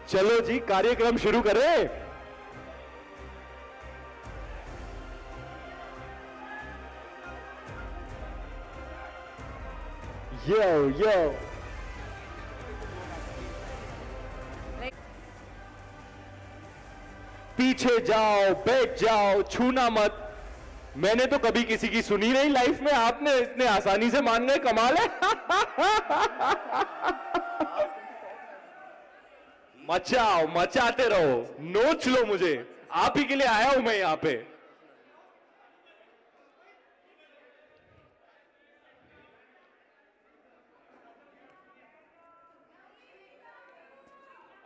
चलो जी कार्यक्रम शुरू करें। यो यो पीछे जाओ, बैठ जाओ, छूना मत। मैंने तो कभी किसी की सुनी नहीं लाइफ में, आपने इतने आसानी से मान गए, कमाल है। मचाओ, मचाते रहो, नोच लो मुझे, आप ही के लिए आया हूं मैं यहां पे।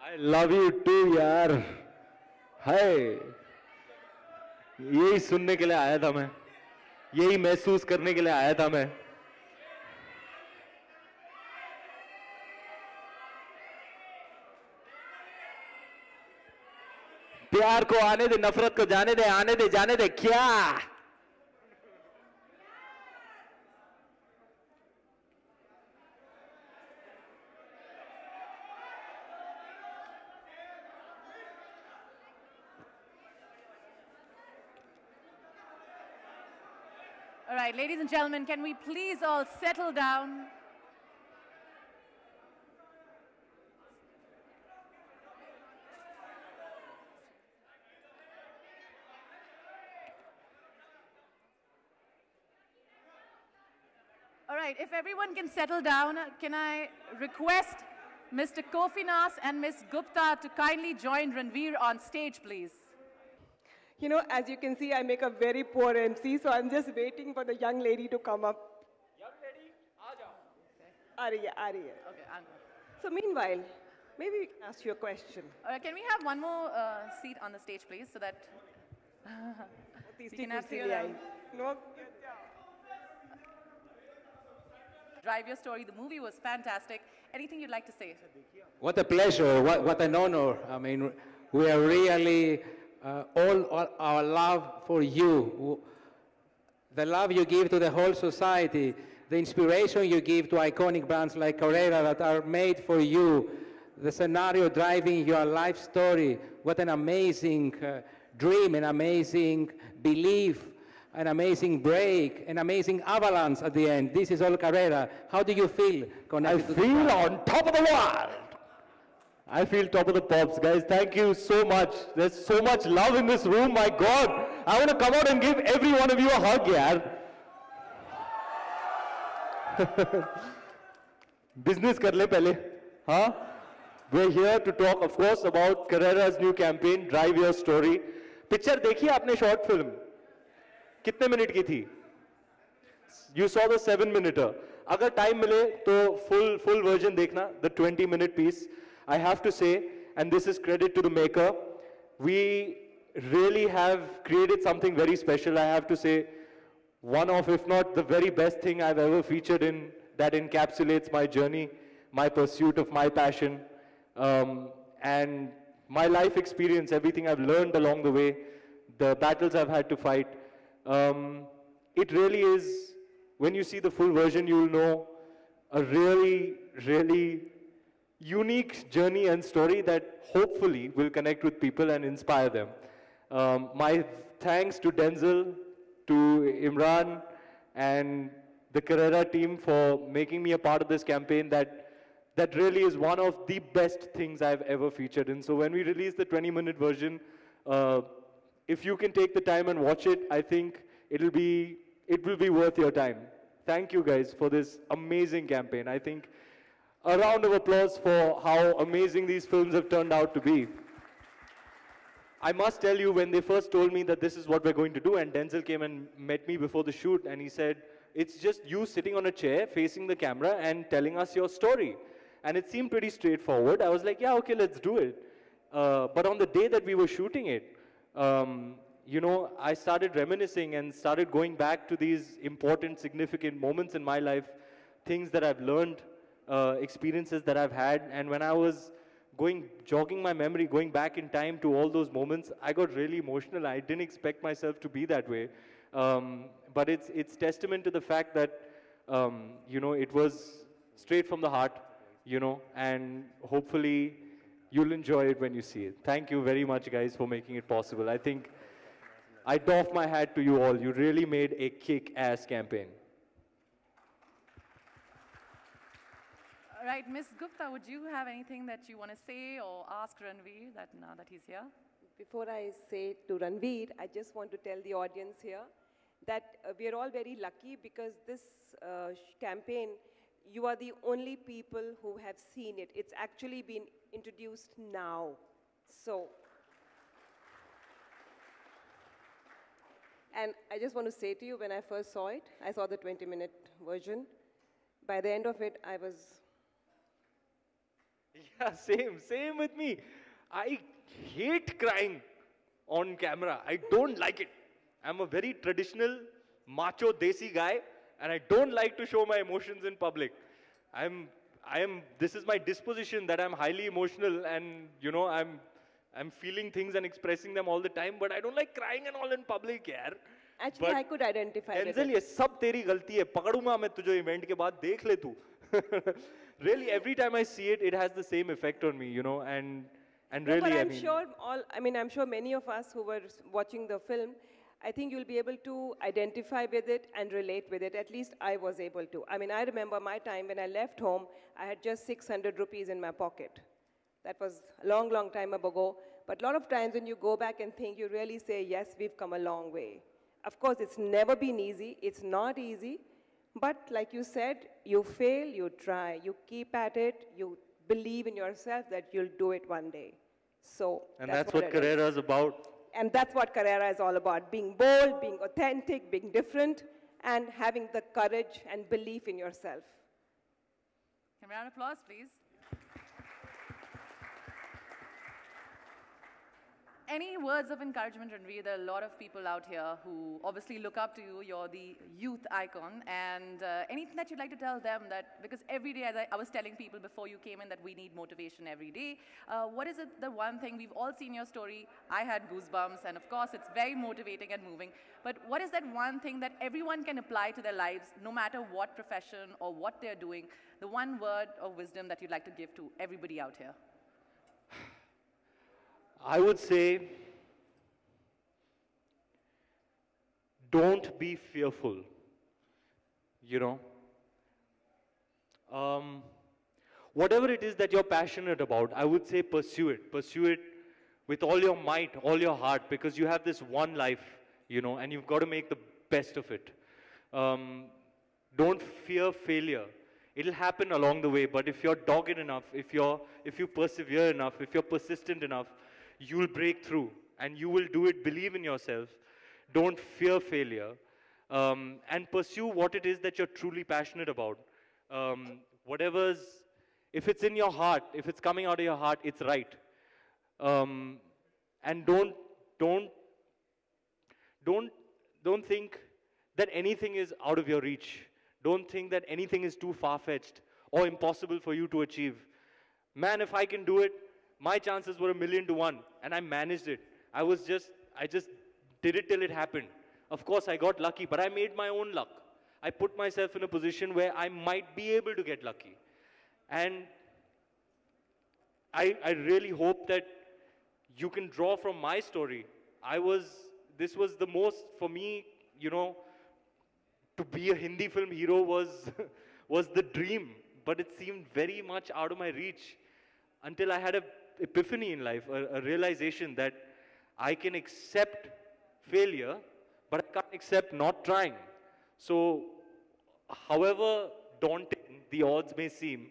आई लव यू टू यार। हाय, यही सुनने के लिए आया था मैं, यही महसूस करने के लिए आया था मैं। प्यार को आने दे, नफरत को जाने दे, आने दे जाने दे, क्या? All right, ladies and gentlemen, can we please all settle down? All right, if everyone can settle down, can I request Mr. Kofinas and Ms. Gupta to kindly join Ranveer on stage, please? You know, as you can see, I make a very poor MC, so I'm just waiting for the young lady to come up. Young lady, aa Ariya. Okay, I'm good. So meanwhile, maybe we can ask you a question. All right, can we have one more seat on the stage, please, so that we can have No. Drive Your Story. The movie was fantastic. Anything you'd like to say? What a pleasure, what an honor. I mean, we are really, all our love for you, the love you give to the whole society, the inspiration you give to iconic brands like Carrera that are made for you, the scenario driving your life story, what an amazing dream, an amazing belief, an amazing break, an amazing avalanche at the end. This is all Carrera. How do you feel? I feel on top of the world. I feel top of the pops, guys. Thank you so much. There's so much love in this room, my God. I want to come out and give every one of you a hug, yaar. Business kar le pehle, huh? We're here to talk, of course, about Carrera's new campaign, Drive Your Story. Picture देखी आपने short film? कितने minute की थी? You saw the 7-minute. अगर time मिले तो full version देखना, the 20-minute piece. I have to say, and this is credit to the maker, we really have created something very special. I have to say, one of, if not the very best thing I've ever featured in, that encapsulates my journey, my pursuit of my passion, and my life experience, everything I've learned along the way, the battles I've had to fight. It really is, when you see the full version, you'll know a really, really unique journey and story that hopefully will connect with people and inspire them. My thanks to Denzel, to Imran, and the Carrera team for making me a part of this campaign that really is one of the best things I've ever featured in. So when we release the 20-minute version, if you can take the time and watch it, I think it will be worth your time. Thank you guys for this amazing campaign. I think a round of applause for how amazing these films have turned out to be. I must tell you, when they first told me that this is what we're going to do, and Denzel came and met me before the shoot, and he said, it's just you sitting on a chair facing the camera and telling us your story. And it seemed pretty straightforward. I was like, yeah, okay, let's do it. But on the day that we were shooting it, you know, I started reminiscing and started going back to these important, significant moments in my life, things that I've learned, experiences that I've had. And when I was jogging my memory, going back in time to all those moments, I got really emotional. I didn't expect myself to be that way. But it's testament to the fact that, you know, it was straight from the heart, you know, and hopefully You'll enjoy it when you see it. Thank you very much, guys, for making it possible. I think I doff my hat to you all. You really made a kick-ass campaign. All right, Ms. Gupta, would you have anything that you want to say or ask Ranveer that now that he's here? Before I say to Ranveer, I just want to tell the audience here that we are all very lucky because this campaign, you are the only people who have seen it. It's actually been introduced now. So, and I just want to say to you, when I first saw it, I saw the 20-minute version. By the end of it, I was... Yeah, same with me. I hate crying on camera. I don't like it. I'm a very traditional, macho, desi guy, and I don't like to show my emotions in public. This is my disposition that I'm highly emotional and, you know, I'm feeling things and expressing them all the time, but I don't like crying and all in public, yaar. Actually, But I could identify with Denzel, it. ये सब तेरी गलती है. पकड़ूंगा मैं तुझे event के बाद, देख ले तू. Really, every time I see it, it has the same effect on me, you know, and No, really, but I I'm sure many of us who were watching the film, I think you'll be able to identify with it and relate with it. At least I was able to. I mean, I remember my time when I left home, I had just 600 rupees in my pocket. That was a long, long time ago. But a lot of times when you go back and think, you really say, yes, we've come a long way. Of course, it's never been easy. It's not easy. But like you said, you fail, you try, you keep at it, you believe in yourself that you'll do it one day. So that's what it is. Carrera is about. And that's what Carrera is all about, being bold, being authentic, being different, and having the courage and belief in yourself. Can we have an applause, please? Any words of encouragement, Ranveer? There are a lot of people out here who obviously look up to you. You're the youth icon. And anything that you'd like to tell them that, because every day, as I was telling people before you came in, that we need motivation every day. What is it, the one thing, we've all seen your story. I had goosebumps, and of course, it's very motivating and moving. But what is that one thing that everyone can apply to their lives, no matter what profession or what they're doing? The one word of wisdom that you'd like to give to everybody out here? I would say, don't be fearful, you know. Whatever it is that you're passionate about, I would say pursue it. Pursue it with all your might, all your heart, because you have this one life, you know, and you've got to make the best of it. Don't fear failure. It'll happen along the way, but if you're dogged enough, if you persevere enough, if you're persistent enough, you'll break through, and you will do it. Believe in yourself. Don't fear failure, and pursue what it is that you're truly passionate about. If it's in your heart, if it's coming out of your heart, it's right. And don't think that anything is out of your reach. Don't think that anything is too far-fetched or impossible for you to achieve. Man, if I can do it, my chances were 1,000,000 to 1, and I managed it. I just did it till it happened. Of course, I got lucky, but I made my own luck. I put myself in a position where I might be able to get lucky. And I really hope that you can draw from my story. This was the most, for me, you know, to be a Hindi film hero was the dream, but it seemed very much out of my reach until I had an epiphany in life, a realization that I can accept failure, but I can't accept not trying. So, however daunting the odds may seem,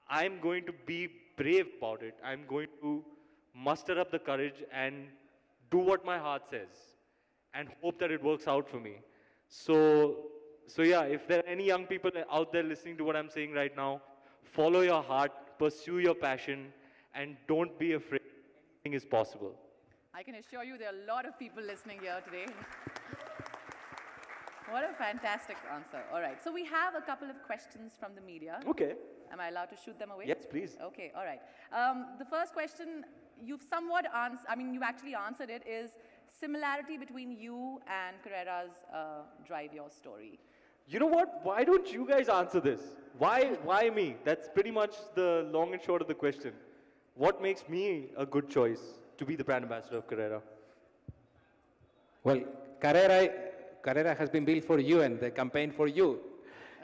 I'm going to be brave about it. I'm going to muster up the courage and do what my heart says and hope that it works out for me. So yeah, if there are any young people out there listening to what I'm saying right now, follow your heart, pursue your passion, and don't be afraid. Anything is possible. I can assure you there are a lot of people listening here today. What a fantastic answer. All right, so we have a couple of questions from the media. Okay. Am I allowed to shoot them away? Yes, please. Okay, all right. The first question, you've somewhat answered, you actually answered it, is similarity between you and Carrera's Drive Your Story. You know what? Why don't you guys answer this? Why me? That's pretty much the long and short of the question. what makes me a good choice to be the brand ambassador of Carrera? Well, Carrera has been built for you and the campaign for you.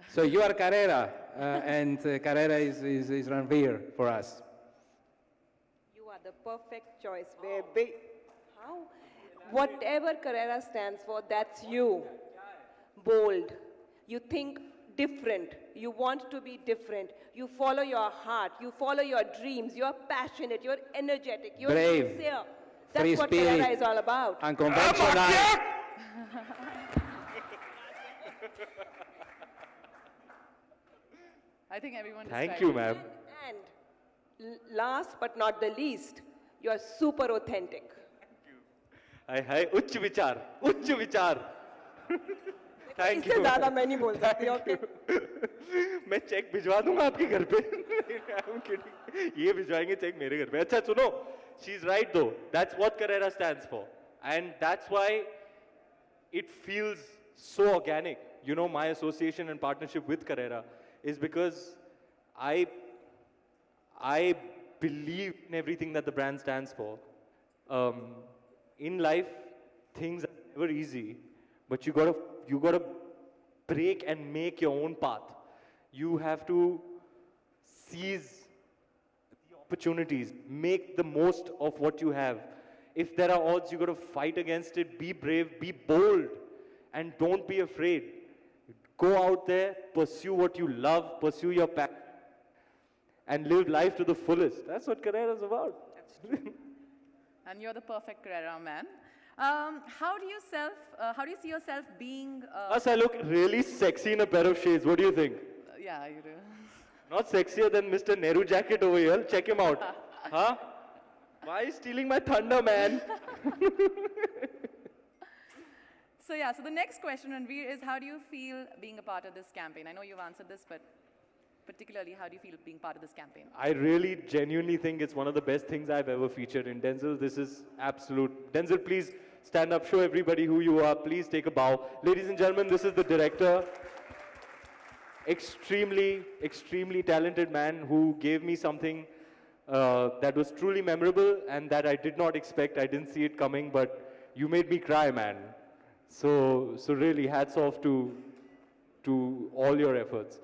So you are Carrera, and Carrera is Ranveer for us. You are the perfect choice, baby. How? Whatever Carrera stands for, that's you. Bold. You think different. You want to be different. You follow your heart. You follow your dreams. You're passionate. You're energetic. You're Brave. sincere. That's Free what spirit. Carrera is all about. Unconventional. I think everyone Thank described you, it. ma'am. And last but not the least, you're super authentic. Hi, उच्च विचार, उच्च विचार. Thank इससे you. ज़्यादा मैं नहीं बोल सकती, okay? मैं चेक भिजवा दूंगा आपके घर पे. I'm kidding. ये भिजवाएंगे चेक मेरे घर पे. अच्छा सुनो, she's right though. That's what Carrera stands for, and that's why it feels so organic. You know, my association and partnership with Carrera is because I believe in everything that the brand stands for. In life, things are never easy, but you gotta break and make your own path. You have to seize the opportunities, make the most of what you have. If there are odds, you gotta fight against it. Be brave, be bold, and don't be afraid. Go out there, pursue what you love, pursue your passion, and live life to the fullest. That's what Carrera is about. And you're the perfect Carrera man. How do you see yourself being? Plus, I look really sexy in a pair of shades. What do you think? Yeah, you do. Not sexier than Mr. Nehru jacket over here. Check him out. Huh? Why are you stealing my thunder, man? So yeah, so the next question, Ranveer, is how do you feel being a part of this campaign? I know you've answered this, but particularly, how do you feel being part of this campaign? I really genuinely think it's one of the best things I've ever featured in Denzel. This is absolute. Denzel, please stand up, show everybody who you are. Please take a bow. Ladies and gentlemen, this is the director. Extremely, extremely talented man who gave me something that was truly memorable and that I did not expect. I didn't see it coming, but you made me cry, man. So really, hats off to all your efforts.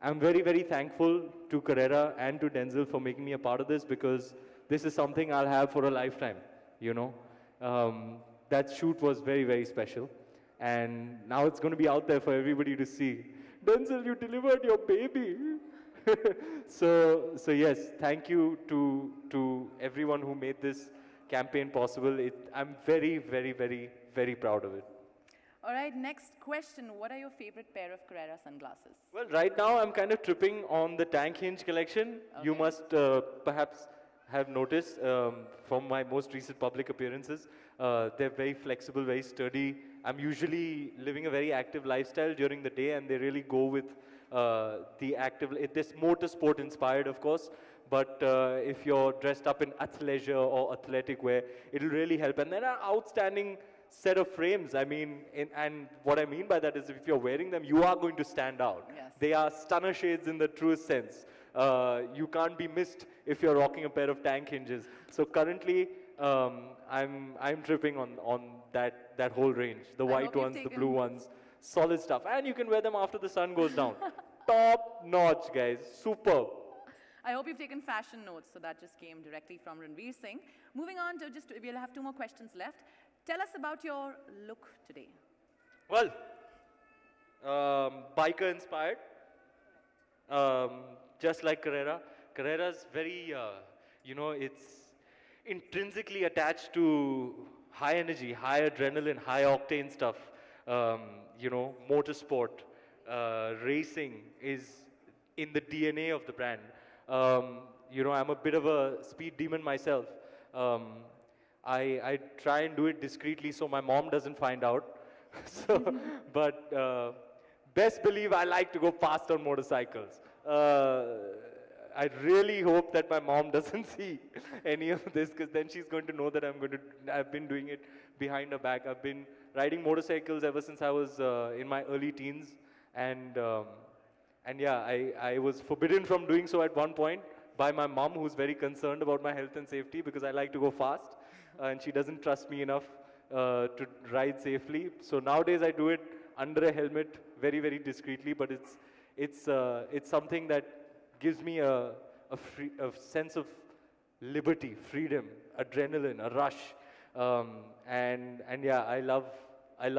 I'm very, very thankful to Carrera and to Denzel for making me a part of this, because this is something I'll have for a lifetime, you know. That shoot was very, very special. And now it's going to be out there for everybody to see. Denzel, you delivered your baby. So yes, thank you to everyone who made this campaign possible. I'm very, very, very, very proud of it. All right, next question. What are your favorite pair of Carrera sunglasses? Well, right now I'm kind of tripping on the Tank Hinge collection. Okay. You must perhaps have noticed from my most recent public appearances. They're very flexible, very sturdy. I'm usually living a very active lifestyle during the day, and they really go with the active. This motorsport inspired, of course, but if you're dressed up in athleisure or athletic wear, it'll really help. And there are outstanding set of frames. I mean, and what I mean by that is if you're wearing them, you are going to stand out. Yes. They are stunner shades in the truest sense. You can't be missed if you're rocking a pair of Tank Hinges. So currently, I'm tripping on that whole range. The white hope you've ones, the taken- blue ones, solid stuff. And you can wear them after the sun goes down. Top notch, guys. Superb. I hope you've taken fashion notes, so that just came directly from Ranveer Singh. Moving on to we'll have 2 more questions left. Tell us about your look today. Well, biker inspired. Just like Carrera. Carrera's very, it's intrinsically attached to high energy, high adrenaline, high octane stuff. Motorsport, racing is in the DNA of the brand. I'm a bit of a speed demon myself. I try and do it discreetly so my mom doesn't find out. But best believe I like to go fast on motorcycles. I really hope that my mom doesn't see any of this, because then she's going to know that I've been doing it behind her back. I've been riding motorcycles ever since I was in my early teens, and yeah, I was forbidden from doing so at one point by my mom, who's very concerned about my health and safety because I like to go fast, and she doesn't trust me enough to ride safely. So nowadays I do it under a helmet, very, very discreetly, but it's something that gives me a sense of liberty, freedom, adrenaline, a rush. And yeah, I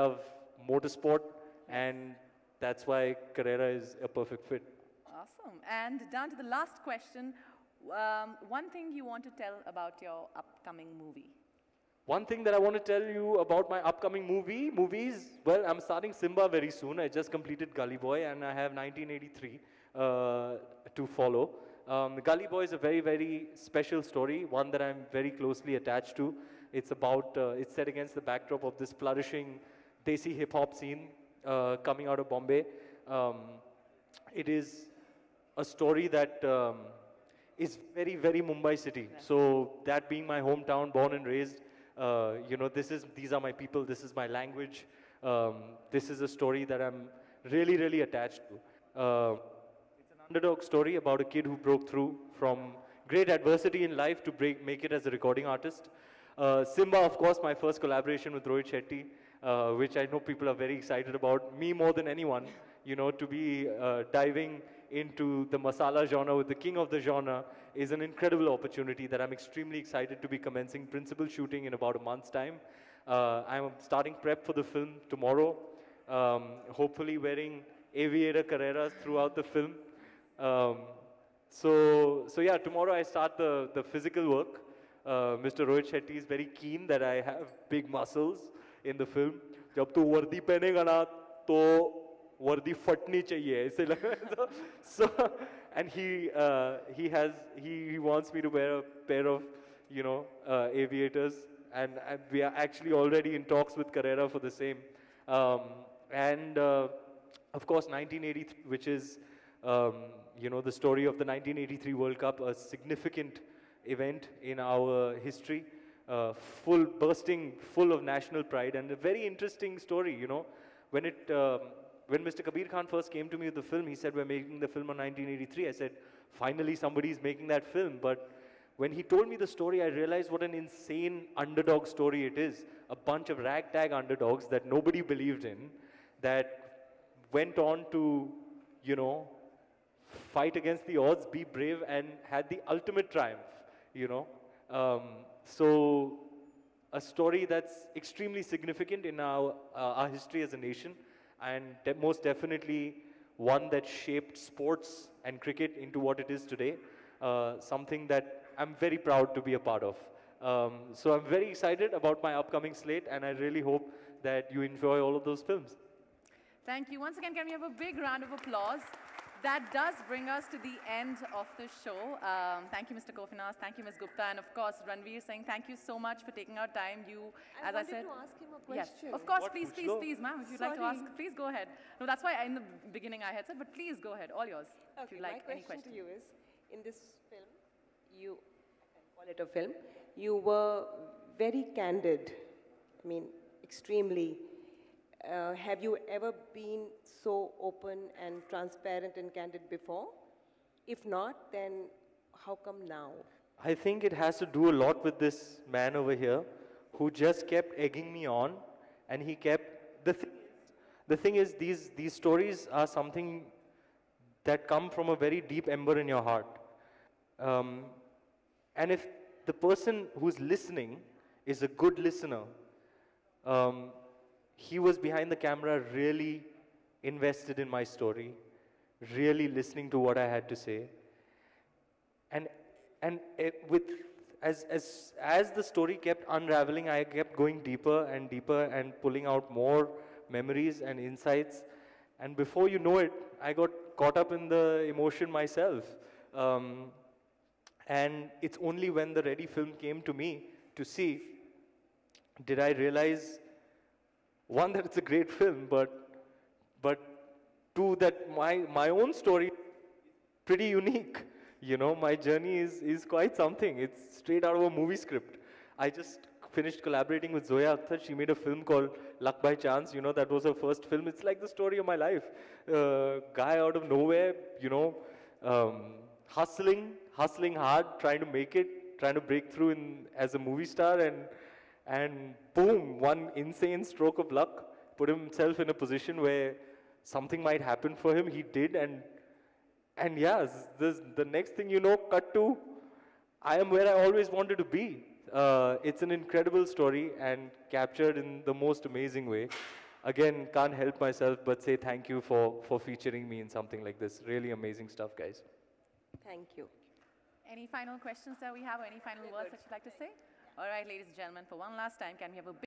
love motorsport, and that's why Carrera is a perfect fit. Awesome. And down to the last question, one thing you want to tell about your upcoming movie? One thing that I want to tell you about my upcoming movies, well, I'm starting Simba very soon. I just completed Gully Boy, and I have 1983 to follow. Gully Boy is a very, very special story, one that I'm very closely attached to. It's about, it's set against the backdrop of this flourishing Desi hip-hop scene coming out of Bombay. It is a story that is very, very Mumbai city. So that being my hometown, born and raised, you know, these are my people, this is my language. This is a story that I'm really, really attached to. It's an underdog story about a kid who broke through from great adversity in life to make it as a recording artist. Simba, of course, my first collaboration with Rohit Shetty, which I know people are very excited about, me more than anyone, you know, to be diving into the masala genre with the king of the genre is an incredible opportunity that I'm extremely excited to be commencing principal shooting in about a month's time. I'm starting prep for the film tomorrow, hopefully wearing aviator Carreras throughout the film. So yeah, tomorrow I start the physical work. Mr. Rohit Shetty is very keen that I have big muscles in the film. जब तू वर्दी पहनेगा ना तो वर्दी फटनी चाहिए ऐसे लगा. So and he wants me to wear a pair of, you know, aviators, and we are actually already in talks with Carrera for the same. And of course 1983, which is you know, the story of the 1983 World Cup, a significant event in our history, bursting full of national pride, and a very interesting story, you know. When Mr. Kabir Khan first came to me with the film, he said, we're making the film on 1983. I said, finally somebody's making that film. But when he told me the story, I realized what an insane underdog story it is. A bunch of ragtag underdogs that nobody believed in, that went on to, you know, fight against the odds, be brave, and had the ultimate triumph, you know. So a story that's extremely significant in our history as a nation, and most definitely one that shaped sports and cricket into what it is today, something that I'm very proud to be a part of. So I'm very excited about my upcoming slate, and I really hope that you enjoy all of those films. Thank you. Once again, can we have a big round of applause? That does bring us to the end of the show. Thank you, Mr. Kofinas. Thank you, Ms. Gupta. And of course, Ranveer Singh, thank you so much for taking our time. As I said, to ask him a yes, question. of course, What, please, Puchlo? ma'am, if you'd like to ask, please go ahead. No, that's why in the beginning I had said, but please go ahead, all yours. If Okay, you'd like my any question question. to you is, in this film, you, I can call it a film, you were very candid, I mean, extremely. Have you ever been so open and transparent and candid before? If not, then how come now? I think it has to do a lot with this man over here who just kept egging me on, and he kept, the thing is these stories are something that come from a very deep ember in your heart. And if the person who's listening is a good listener, he was behind the camera really invested in my story, really listening to what I had to say. And as the story kept unraveling, I kept going deeper and deeper and pulling out more memories and insights. And before you know it, I got caught up in the emotion myself. And it's only when the Ready film came to me to see, did I realize, one, that it's a great film, but two, that my own story is pretty unique. You know, my journey is quite something. It's straight out of a movie script. I just finished collaborating with Zoya Akhtar. She made a film called Luck by Chance. You know, that was her first film. It's like the story of my life. Guy out of nowhere, you know, hustling hard, trying to make it, trying to break through as a movie star, and boom, one insane stroke of luck put himself in a position where something might happen for him. He did, and yeah, the next thing you know, cut to, I am where I always wanted to be. It's an incredible story and captured in the most amazing way. Again, can't help myself but say thank you for featuring me in something like this. Really amazing stuff, guys. Thank you. Any final questions that we have, or any final words that you'd like to say? All right, ladies and gentlemen, for one last time, can we have a big